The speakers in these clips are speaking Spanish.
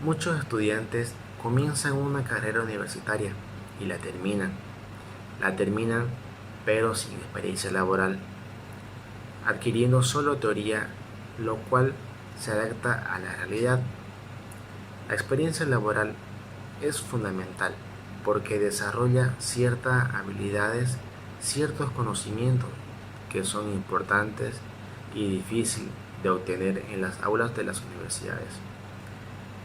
Muchos estudiantes comienzan una carrera universitaria y la terminan. Pero sin experiencia laboral, adquiriendo solo teoría, lo cual se adapta a la realidad. La experiencia laboral es fundamental porque desarrolla ciertas habilidades, ciertos conocimientos que son importantes y difíciles de obtener en las aulas de las universidades.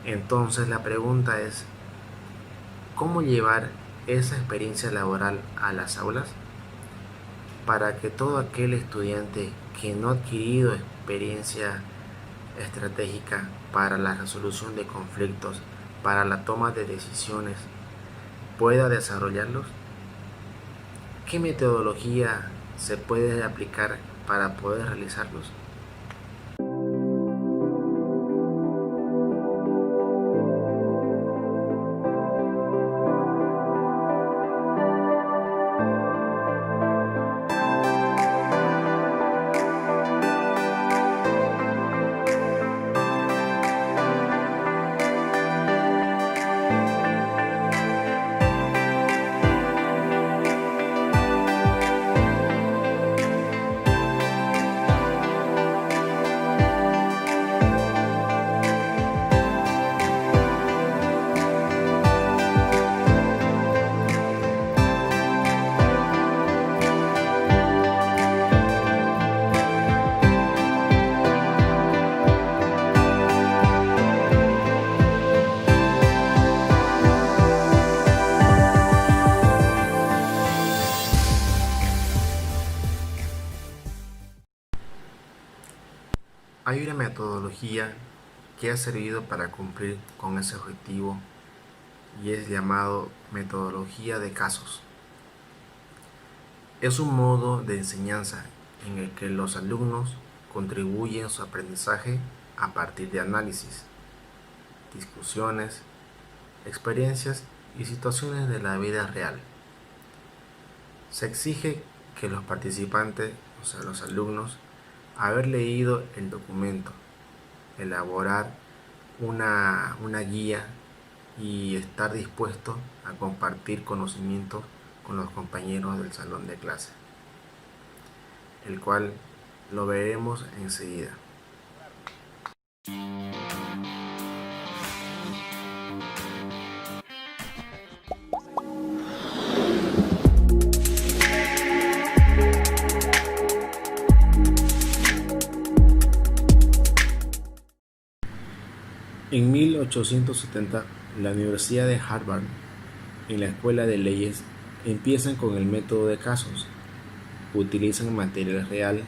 Entonces la pregunta es, ¿cómo llevar esa experiencia laboral a las aulas? Para que todo aquel estudiante que no ha adquirido experiencia estratégica para la resolución de conflictos, para la toma de decisiones, pueda desarrollarlos. ¿Qué metodología se puede aplicar para poder realizarlos? Hay una metodología que ha servido para cumplir con ese objetivo y es llamado metodología de casos. Es un modo de enseñanza en el que los alumnos contribuyen su aprendizaje a partir de análisis, discusiones, experiencias y situaciones de la vida real. Se exige que los participantes, o sea, los alumnos, haber leído el documento, elaborar una guía y estar dispuesto a compartir conocimientos con los compañeros del salón de clase, el cual lo veremos enseguida. En 1870, la Universidad de Harvard, en la Escuela de Leyes, empiezan con el método de casos. Utilizan material real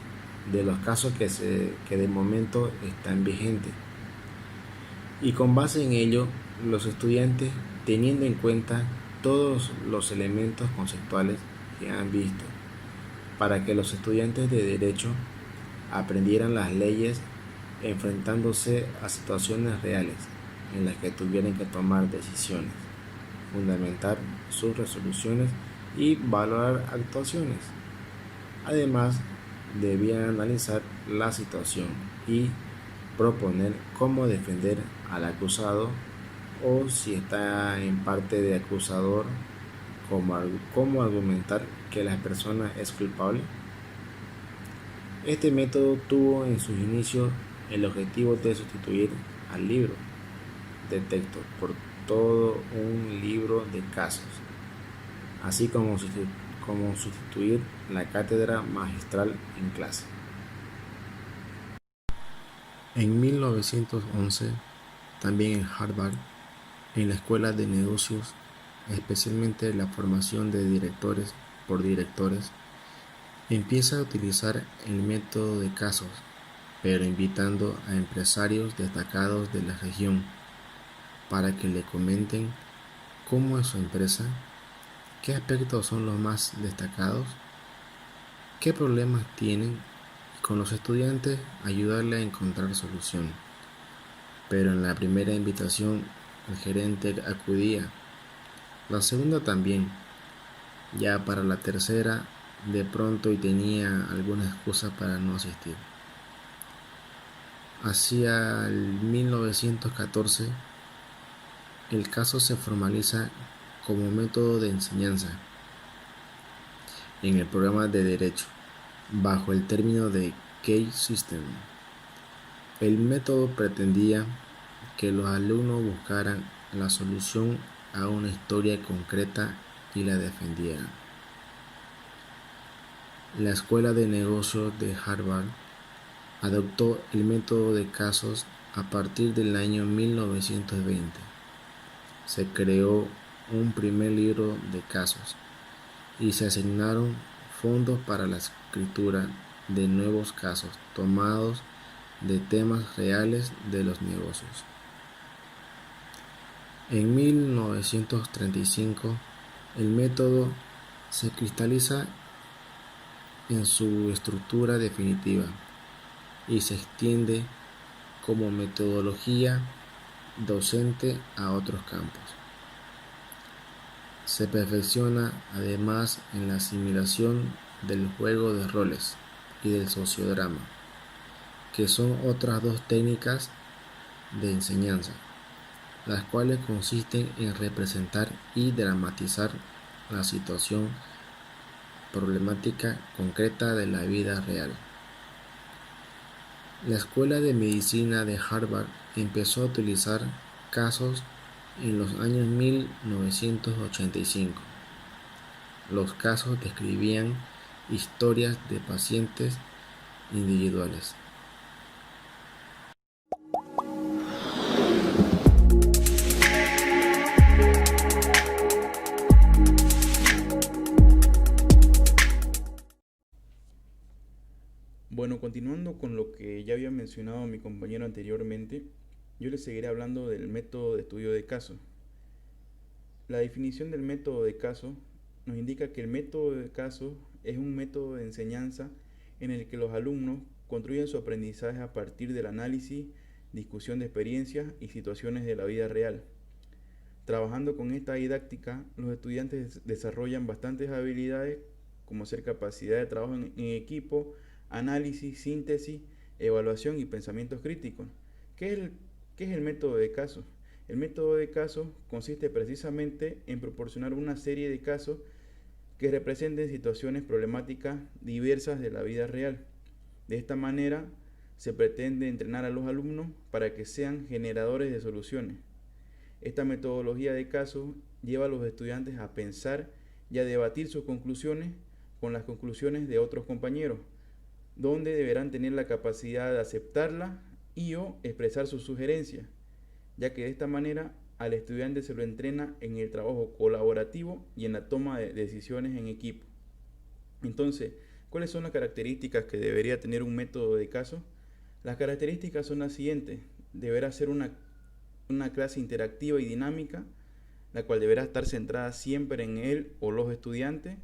de los casos que de momento están vigentes. Y con base en ello, los estudiantes, teniendo en cuenta todos los elementos conceptuales que han visto, para que los estudiantes de Derecho aprendieran las leyes enfrentándose a situaciones reales en las que tuvieran que tomar decisiones, fundamentar sus resoluciones y valorar actuaciones. Además, debían analizar la situación y proponer cómo defender al acusado o si está en parte de acusador, cómo argumentar que la persona es culpable. Este método tuvo en sus inicios el objetivo de sustituir al libro de texto por todo un libro de casos, así como sustituir la cátedra magistral en clase. En 1911, también en Harvard, en la Escuela de Negocios, especialmente la formación de directores por directores, empieza a utilizar el método de casos, pero invitando a empresarios destacados de la región para que le comenten cómo es su empresa, qué aspectos son los más destacados, qué problemas tienen y con los estudiantes ayudarle a encontrar solución. Pero en la primera invitación el gerente acudía, la segunda también, ya para la tercera de pronto y tenía alguna excusa para no asistir. Hacia el 1914, el caso se formaliza como método de enseñanza en el programa de Derecho, bajo el término de Case System. El método pretendía que los alumnos buscaran la solución a una historia concreta y la defendieran. La Escuela de Negocios de Harvard adoptó el método de casos a partir del año 1920. Se creó un primer libro de casos y se asignaron fondos para la escritura de nuevos casos tomados de temas reales de los negocios. En 1935, el método se cristaliza en su estructura definitiva y se extiende como metodología docente a otros campos. Se perfecciona además en la asimilación del juego de roles y del sociodrama, que son otras dos técnicas de enseñanza, las cuales consisten en representar y dramatizar la situación problemática concreta de la vida real. La Escuela de Medicina de Harvard empezó a utilizar casos en los años 1985. Los casos describían historias de pacientes individuales. Bueno, continuando con lo que ya había mencionado mi compañero anteriormente, yo les seguiré hablando del método de estudio de caso. La definición del método de caso nos indica que el método de caso es un método de enseñanza en el que los alumnos construyen su aprendizaje a partir del análisis, discusión de experiencias y situaciones de la vida real. Trabajando con esta didáctica, los estudiantes desarrollan bastantes habilidades como ser capacidad de trabajo en equipo, análisis, síntesis, evaluación y pensamientos críticos. ¿Qué es el, ¿Qué es el método de caso? El método de caso consiste precisamente en proporcionar una serie de casos que representen situaciones problemáticas diversas de la vida real. De esta manera, se pretende entrenar a los alumnos para que sean generadores de soluciones. Esta metodología de casos lleva a los estudiantes a pensar y a debatir sus conclusiones con las conclusiones de otros compañeros, donde deberán tener la capacidad de aceptarla y o expresar sus sugerencias, ya que de esta manera al estudiante se lo entrena en el trabajo colaborativo y en la toma de decisiones en equipo. Entonces, ¿cuáles son las características que debería tener un método de caso? Las características son las siguientes. Deberá ser una clase interactiva y dinámica, la cual deberá estar centrada siempre en él o los estudiantes,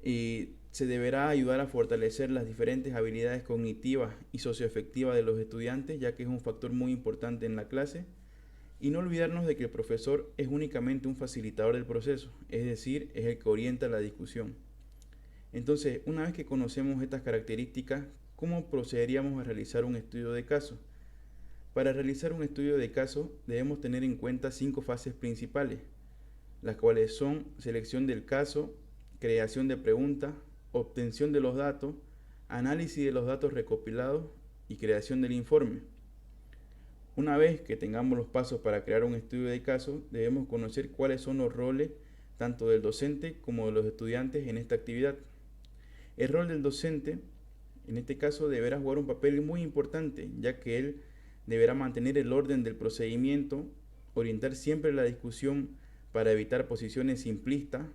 y se deberá ayudar a fortalecer las diferentes habilidades cognitivas y socioafectivas de los estudiantes, ya que es un factor muy importante en la clase. Y no olvidarnos de que el profesor es únicamente un facilitador del proceso, es decir, es el que orienta la discusión. Entonces, una vez que conocemos estas características, ¿cómo procederíamos a realizar un estudio de caso? Para realizar un estudio de caso debemos tener en cuenta 5 fases principales, las cuales son selección del caso, creación de preguntas, obtención de los datos, análisis de los datos recopilados y creación del informe. Una vez que tengamos los pasos para crear un estudio de caso, debemos conocer cuáles son los roles tanto del docente como de los estudiantes en esta actividad. El rol del docente, en este caso, deberá jugar un papel muy importante, ya que él deberá mantener el orden del procedimiento, orientar siempre la discusión para evitar posiciones simplistas,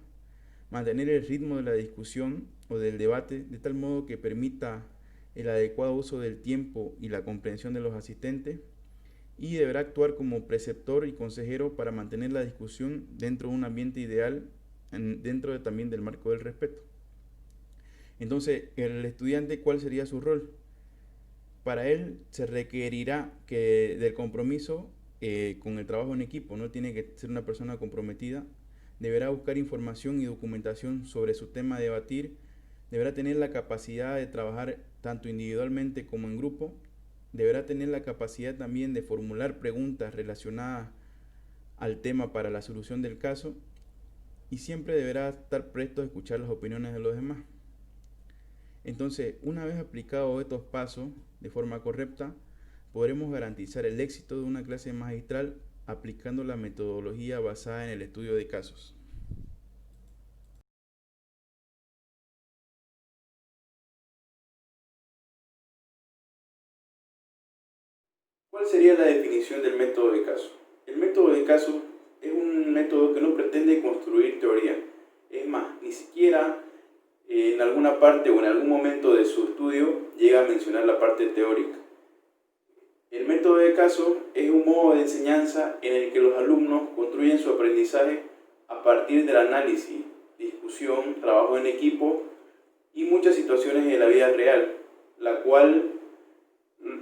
mantener el ritmo de la discusión o del debate de tal modo que permita el adecuado uso del tiempo y la comprensión de los asistentes, y deberá actuar como preceptor y consejero para mantener la discusión dentro de un ambiente ideal, también del marco del respeto. Entonces, el estudiante, ¿cuál sería su rol? Para él se requerirá del compromiso con el trabajo en equipo, no tiene que ser una persona comprometida, deberá buscar información y documentación sobre su tema a debatir, deberá tener la capacidad de trabajar tanto individualmente como en grupo, deberá tener la capacidad también de formular preguntas relacionadas al tema para la solución del caso y siempre deberá estar presto a escuchar las opiniones de los demás. Entonces, una vez aplicados estos pasos de forma correcta, podremos garantizar el éxito de una clase magistral aplicando la metodología basada en el estudio de casos. ¿Cuál sería la definición del método de caso? El método de caso es un método que no pretende construir teoría. Es más, ni siquiera en alguna parte o en algún momento de su estudio llega a mencionar la parte teórica. El método de caso es un modo de enseñanza en el que los alumnos construyen su aprendizaje a partir del análisis, discusión, trabajo en equipo y muchas situaciones de la vida real, la cual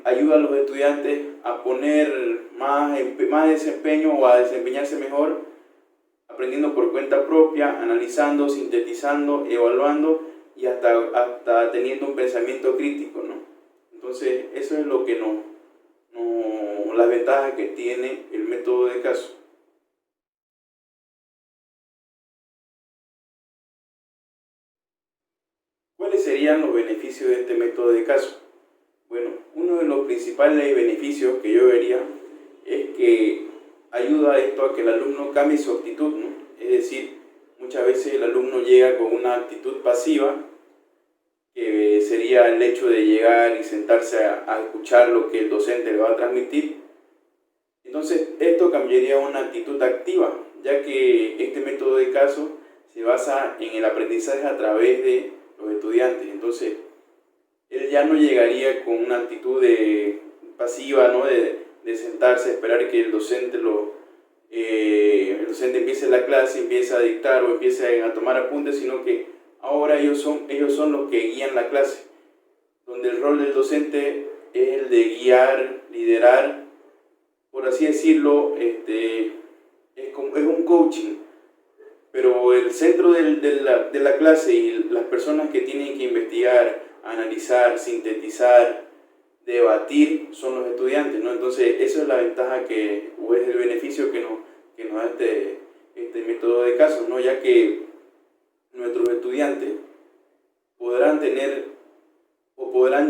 ayuda a los estudiantes a poner más desempeño o a desempeñarse mejor, aprendiendo por cuenta propia, analizando, sintetizando, evaluando y hasta teniendo un pensamiento crítico, ¿no? Entonces, eso es lo que las ventajas que tiene el método de caso. ¿Cuáles serían los beneficios de este método de caso? Bueno, uno de los principales beneficios que yo vería es que ayuda esto a que el alumno cambie su actitud, ¿no? Es decir, muchas veces el alumno llega con una actitud pasiva, que sería el hecho de llegar y sentarse a escuchar lo que el docente le va a transmitir. Entonces, esto cambiaría a una actitud activa, ya que este método de caso se basa en el aprendizaje a través de los estudiantes. Entonces, él ya no llegaría con una actitud pasiva, ¿no? de sentarse, esperar que el docente empiece la clase, empiece a dictar o empiece a tomar apuntes, sino que ahora ellos son los que guían la clase, donde el rol del docente es el de guiar, liderar, por así decirlo, es un coaching, pero el centro de la clase y las personas que tienen que investigar, analizar, sintetizar, debatir son los estudiantes, ¿no? Entonces, esa es la ventaja o es el beneficio que nos da este método de casos, ¿no? Ya que nuestros estudiantes podrán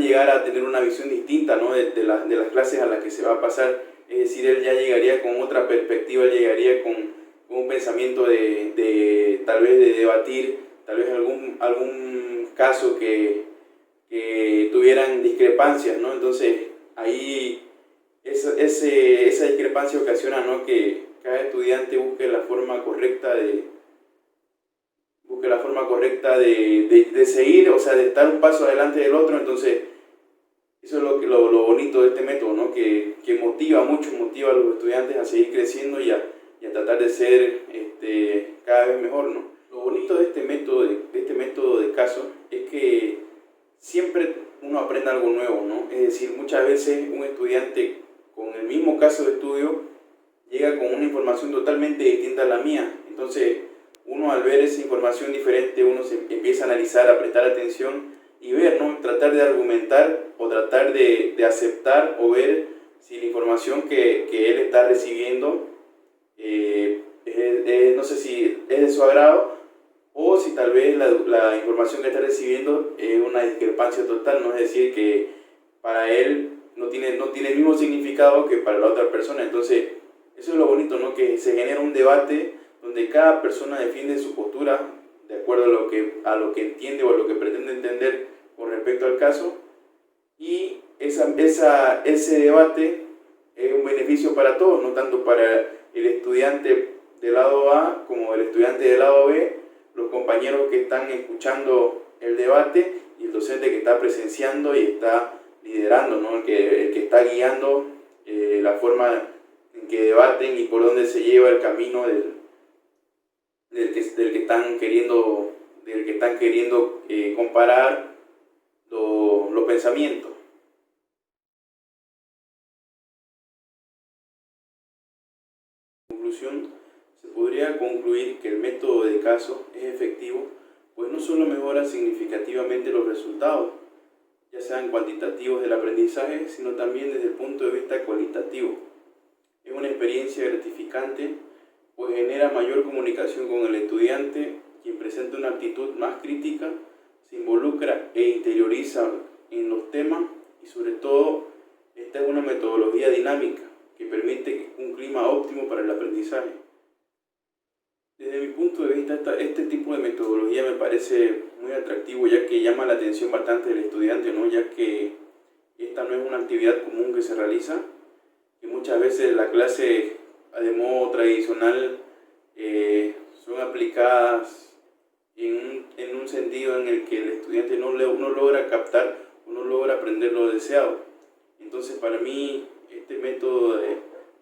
llegar a tener una visión distinta, ¿no? de las clases a las que se va a pasar. Es decir, él ya llegaría con otra perspectiva, él llegaría con un pensamiento tal vez de debatir, tal vez algún caso que tuvieran discrepancias, ¿no? Entonces, ahí esa discrepancia ocasiona, ¿no? que cada estudiante busque la forma correcta de seguir, o sea, de estar un paso adelante del otro. Entonces, eso es lo bonito de este método, ¿no? Que motiva a los estudiantes a seguir creciendo y a tratar de ser cada vez mejor, ¿no? Lo bonito de este método de caso es que siempre uno aprende algo nuevo, ¿no? Es decir, muchas veces un estudiante con el mismo caso de estudio llega con una información totalmente distinta a la mía. Entonces, uno al ver esa información diferente, uno se empieza a analizar, a prestar atención y ver, ¿no? Tratar de argumentar o tratar de aceptar o ver si la información que él está recibiendo no sé si es de su agrado, o si tal vez la información que está recibiendo es una discrepancia total, ¿no? Es decir, que para él no tiene el mismo significado que para la otra persona. Entonces, eso es lo bonito, ¿no? Que se genera un debate donde cada persona defiende su postura de acuerdo a lo que entiende o a lo que pretende entender con respecto al caso, y ese debate es un beneficio para todos, no tanto para el estudiante del lado A como el estudiante del lado B, los compañeros que están escuchando el debate y el docente que está presenciando y está liderando, ¿no? el que está guiando la forma en que debaten y por dónde se lleva el camino del que están queriendo comparar los pensamientos. En conclusión, se podría concluir que el método de caso es efectivo, pues no solo mejora significativamente los resultados, ya sean cuantitativos del aprendizaje, sino también desde el punto de vista cualitativo. Es una experiencia gratificante, pues genera mayor comunicación con el estudiante, quien presenta una actitud más crítica, se involucra e interioriza en los temas y sobre todo esta es una metodología dinámica que permite un clima óptimo para el aprendizaje. Desde mi punto de vista, este tipo de metodología me parece muy atractivo, ya que llama la atención bastante del estudiante, ¿no? Ya que esta no es una actividad común que se realiza, y muchas veces la clase de modo tradicional son aplicadas en un sentido en el que el estudiante no logra captar o no logra aprender lo deseado. Entonces, para mí este método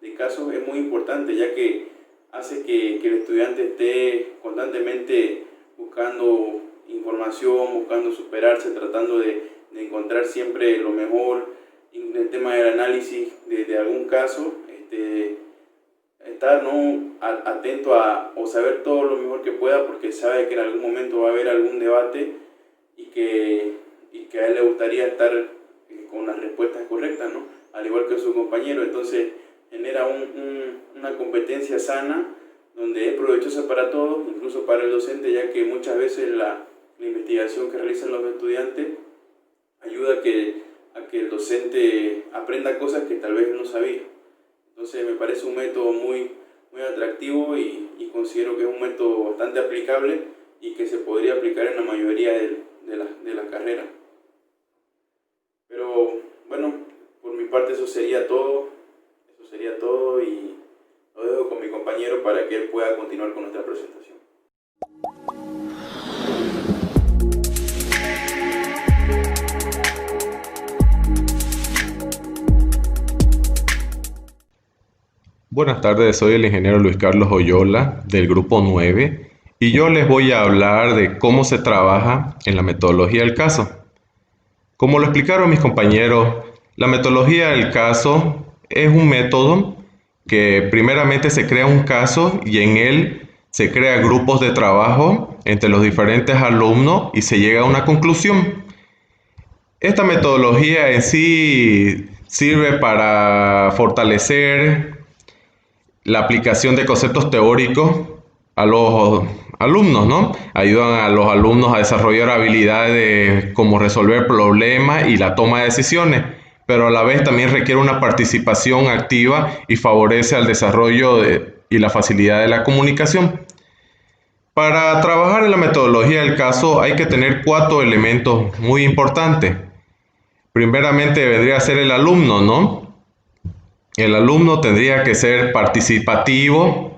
de casos es muy importante, ya que hace que el estudiante esté constantemente buscando información, buscando superarse, tratando de encontrar siempre lo mejor en el tema del análisis de algún caso, estar atento o saber todo lo mejor que pueda, porque sabe que en algún momento va a haber algún debate y que a él le gustaría estar con las respuestas correctas, ¿no? Al igual que su compañero. Entonces genera una competencia sana donde es provechosa para todos, incluso para el docente, ya que muchas veces la investigación que realizan los estudiantes ayuda a que el docente aprenda cosas que tal vez no sabía. Entonces me parece un método muy, muy atractivo y considero que es un método bastante aplicable y que se podría aplicar en la mayoría de las carreras. Pero bueno, por mi parte eso sería todo y lo dejo con mi compañero para que él pueda continuar con nuestra presentación. Buenas tardes, soy el ingeniero Luis Carlos Oyola del grupo 9 y yo les voy a hablar de cómo se trabaja en la metodología del caso. Como lo explicaron mis compañeros, la metodología del caso es un método que primeramente se crea un caso y en él se crean grupos de trabajo entre los diferentes alumnos y se llega a una conclusión. Esta metodología en sí sirve para fortalecer la aplicación de conceptos teóricos a los alumnos, ¿no? Ayudan a los alumnos a desarrollar habilidades como resolver problemas y la toma de decisiones, pero a la vez también requiere una participación activa y favorece al desarrollo y la facilidad de la comunicación. Para trabajar en la metodología del caso hay que tener 4 elementos muy importantes. Primeramente vendría a ser el alumno, ¿no? El alumno tendría que ser participativo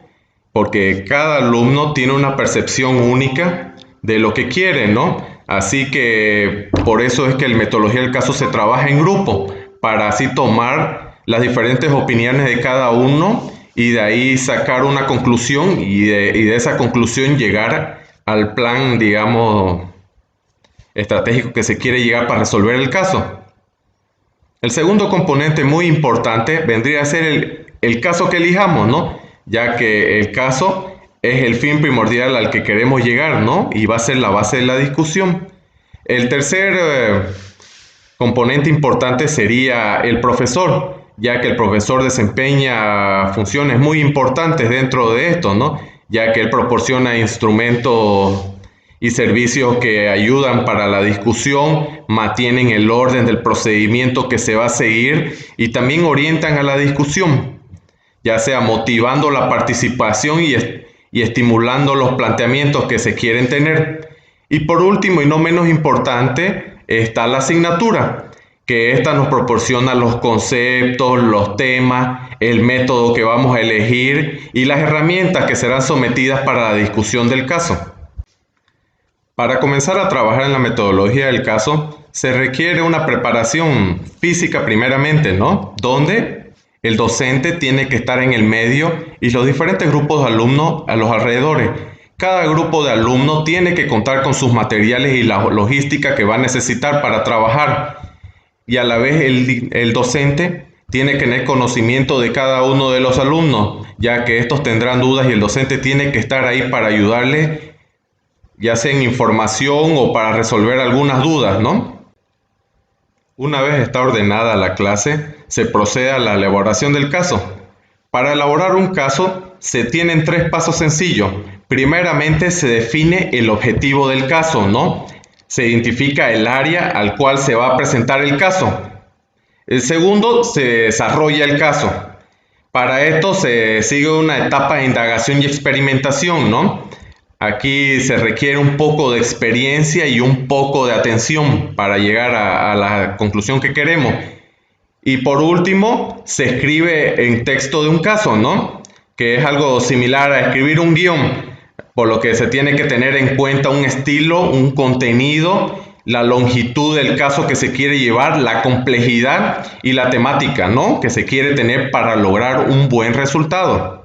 porque cada alumno tiene una percepción única de lo que quiere, ¿no? Así que por eso es que la metodología del caso se trabaja en grupo, para así tomar las diferentes opiniones de cada uno y de ahí sacar una conclusión y de esa conclusión llegar al plan, digamos, estratégico que se quiere llegar para resolver el caso. El segundo componente muy importante vendría a ser el caso que elijamos, ¿no? Ya que el caso es el fin primordial al que queremos llegar, ¿no? Y va a ser la base de la discusión. El tercer componente importante sería el profesor, ya que el profesor desempeña funciones muy importantes dentro de esto, ¿no? Ya que él proporciona instrumentos y servicios que ayudan para la discusión, mantienen el orden del procedimiento que se va a seguir y también orientan a la discusión, ya sea motivando la participación y estimulando los planteamientos que se quieren tener. Y por último, y no menos importante, está la asignatura, que esta nos proporciona los conceptos, los temas, el método que vamos a elegir y las herramientas que serán sometidas para la discusión del caso. Para comenzar a trabajar en la metodología del caso, se requiere una preparación física primeramente, ¿no? Donde el docente tiene que estar en el medio y los diferentes grupos de alumnos a los alrededores. Cada grupo de alumnos tiene que contar con sus materiales y la logística que va a necesitar para trabajar. Y a la vez el docente tiene que tener conocimiento de cada uno de los alumnos, ya que estos tendrán dudas y el docente tiene que estar ahí para ayudarle, ya sea en información o para resolver algunas dudas, ¿no? Una vez está ordenada la clase, se procede a la elaboración del caso. Para elaborar un caso, se tienen 3 pasos sencillos. Primeramente, se define el objetivo del caso, ¿no? Se identifica el área al cual se va a presentar el caso. El segundo, se desarrolla el caso. Para esto se sigue una etapa de indagación y experimentación, ¿no? Aquí se requiere un poco de experiencia y un poco de atención para llegar a la conclusión que queremos. Y por último, se escribe en texto de un caso, ¿no? Que es algo similar a escribir un guión, por lo que se tiene que tener en cuenta un estilo, un contenido, la longitud del caso que se quiere llevar, la complejidad y la temática, ¿no? Que se quiere tener para lograr un buen resultado.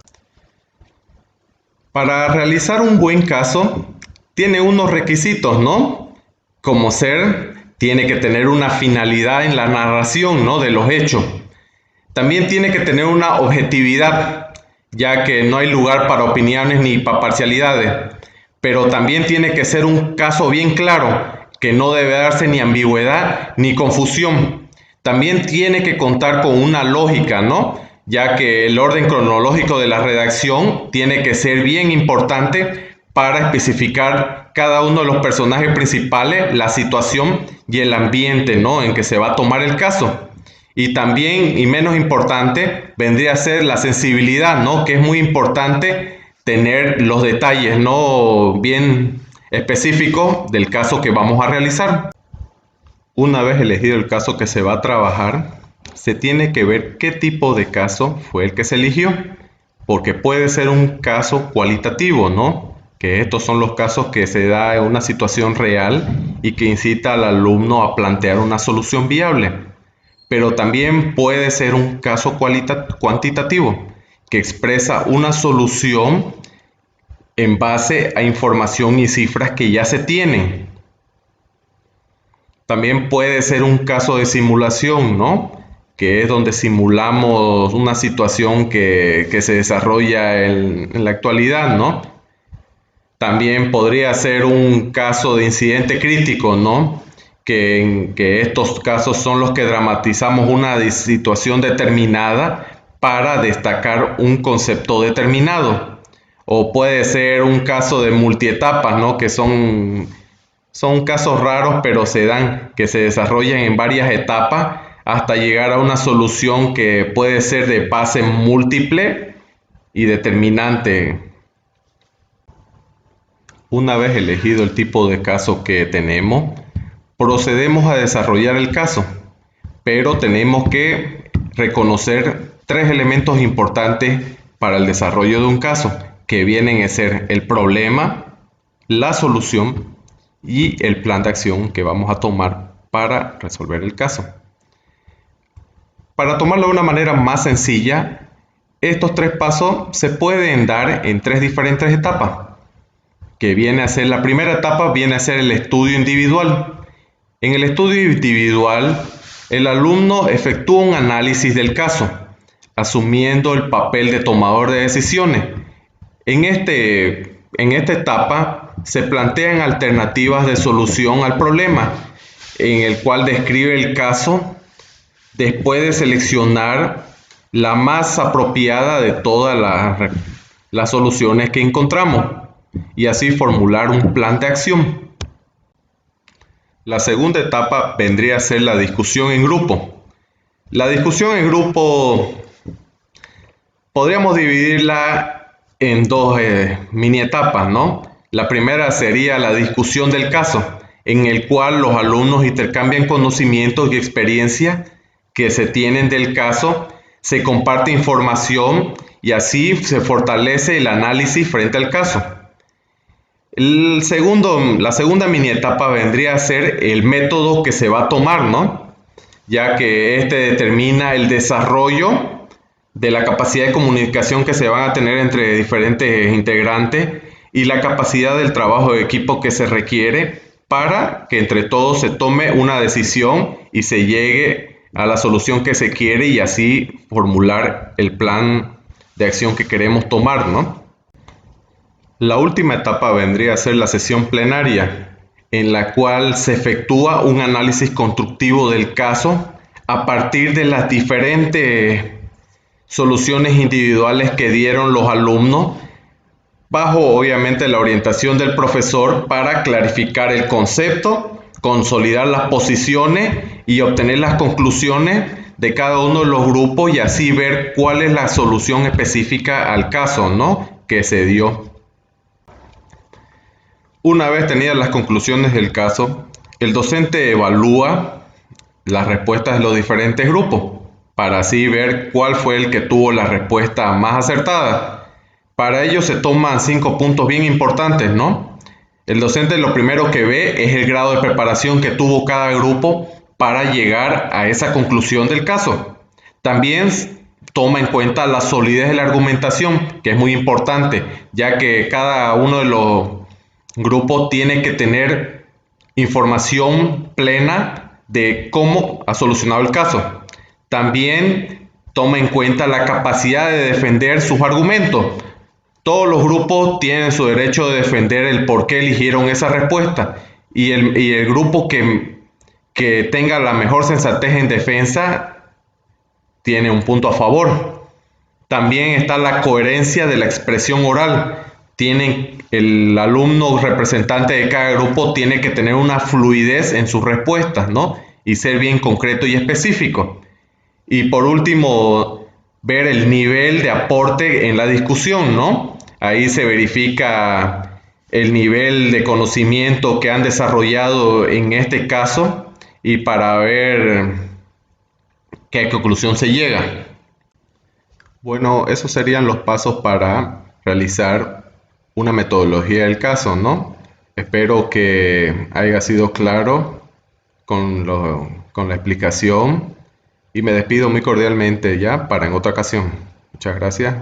Para realizar un buen caso, tiene unos requisitos, ¿no? Como tiene que tener una finalidad en la narración, ¿no? De los hechos. También tiene que tener una objetividad, ya que no hay lugar para opiniones ni para parcialidades. Pero también tiene que ser un caso bien claro, que no debe darse ni ambigüedad ni confusión. También tiene que contar con una lógica, ¿no? Ya que el orden cronológico de la redacción tiene que ser bien importante para especificar cada uno de los personajes principales, la situación y el ambiente, ¿no? En que se va a tomar el caso. Y también, y menos importante, vendría a ser la sensibilidad, ¿no? Que es muy importante tener los detalles, ¿no? Bien específicos del caso que vamos a realizar. Una vez elegido el caso que se va a trabajar, se tiene que ver qué tipo de caso fue el que se eligió, porque puede ser un caso cualitativo, ¿no? Que estos son los casos que se da en una situación real y que incita al alumno a plantear una solución viable. Pero también puede ser un caso cuantitativo, que expresa una solución en base a información y cifras que ya se tienen. También puede ser un caso de simulación, ¿no? Que es donde simulamos una situación que se desarrolla en la actualidad, ¿no? También podría ser un caso de incidente crítico, ¿no? Que estos casos son los que dramatizamos una situación determinada para destacar un concepto determinado. O puede ser un caso de multietapas, ¿no? Que son casos raros, pero que se desarrollan en varias etapas hasta llegar a una solución que puede ser de base múltiple y determinante. Una vez elegido el tipo de caso que tenemos, procedemos a desarrollar el caso, pero tenemos que reconocer 3 elementos importantes para el desarrollo de un caso, que vienen a ser el problema, la solución y el plan de acción que vamos a tomar para resolver el caso. Para tomarlo de una manera más sencilla, estos 3 pasos se pueden dar en 3 diferentes etapas, que viene a ser la primera etapa, viene a ser el estudio individual. En el estudio individual, el alumno efectúa un análisis del caso, asumiendo el papel de tomador de decisiones. En esta etapa se plantean alternativas de solución al problema, en el cual describe el caso después de seleccionar la más apropiada de todas las soluciones que encontramos y así formular un plan de acción. La segunda etapa vendría a ser la discusión en grupo. La discusión en grupo podríamos dividirla en dos mini etapas, ¿no? La primera sería la discusión del caso, en el cual los alumnos intercambian conocimientos y experiencias que se tienen del caso, se comparte información y así se fortalece el análisis frente al caso. La segunda mini etapa vendría a ser el método que se va a tomar, ¿no? Ya que este determina el desarrollo de la capacidad de comunicación que se van a tener entre diferentes integrantes y la capacidad del trabajo de equipo que se requiere para que entre todos se tome una decisión y se llegue a la solución que se quiere y así formular el plan de acción que queremos tomar, ¿no? La última etapa vendría a ser la sesión plenaria, en la cual se efectúa un análisis constructivo del caso a partir de las diferentes soluciones individuales que dieron los alumnos, bajo obviamente la orientación del profesor para clarificar el concepto, consolidar las posiciones y obtener las conclusiones de cada uno de los grupos y así ver cuál es la solución específica al caso, ¿no?, que se dio. Una vez tenidas las conclusiones del caso, el docente evalúa las respuestas de los diferentes grupos para así ver cuál fue el que tuvo la respuesta más acertada. Para ello se toman 5 puntos bien importantes, ¿no? El docente lo primero que ve es el grado de preparación que tuvo cada grupo para llegar a esa conclusión del caso. También toma en cuenta la solidez de la argumentación, que es muy importante, ya que cada uno de los grupos tiene que tener información plena de cómo ha solucionado el caso. También toma en cuenta la capacidad de defender sus argumentos. Todos los grupos tienen su derecho de defender el por qué eligieron esa respuesta y el grupo que tenga la mejor sensatez en defensa tiene un punto a favor. También está la coherencia de la expresión oral. El alumno representante de cada grupo tiene que tener una fluidez en sus respuestas, ¿no? Y ser bien concreto y específico. Y por último, ver el nivel de aporte en la discusión, ¿no? Ahí se verifica el nivel de conocimiento que han desarrollado en este caso y para ver qué conclusión se llega. Bueno, esos serían los pasos para realizar una metodología del caso, ¿no? Espero que haya sido claro con la explicación y me despido muy cordialmente ya para en otra ocasión. Muchas gracias.